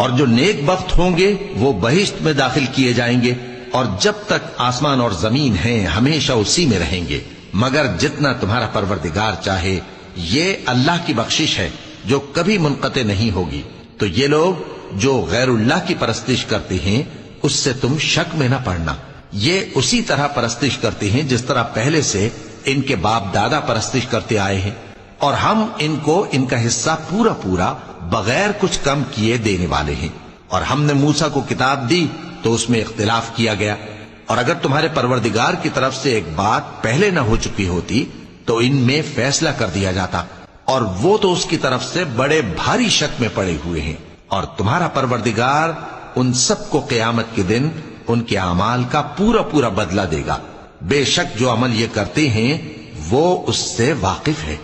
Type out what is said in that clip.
اور جو نیک بخت ہوں گے وہ بہشت میں داخل کیے جائیں گے، اور جب تک آسمان اور زمین ہیں ہمیشہ اسی میں رہیں گے، مگر جتنا تمہارا پروردگار چاہے۔ یہ اللہ کی بخشش ہے جو کبھی منقطع نہیں ہوگی۔ تو یہ لوگ جو غیر اللہ کی پرستش کرتے ہیں اس سے تم شک میں نہ پڑنا، یہ اسی طرح پرستش کرتے ہیں جس طرح پہلے سے ان کے باپ دادا پرستش کرتے آئے ہیں، اور ہم ان کو ان کا حصہ پورا پورا بغیر کچھ کم کیے دینے والے ہیں۔ اور ہم نے موسیٰ کو کتاب دی تو اس میں اختلاف کیا گیا، اور اگر تمہارے پروردگار کی طرف سے ایک بات پہلے نہ ہو چکی ہوتی تو ان میں فیصلہ کر دیا جاتا، اور وہ تو اس کی طرف سے بڑے بھاری شک میں پڑے ہوئے ہیں۔ اور تمہارا پروردگار ان سب کو قیامت کے دن ان کے اعمال کا پورا پورا بدلہ دے گا، بے شک جو عمل یہ کرتے ہیں وہ اس سے واقف ہے۔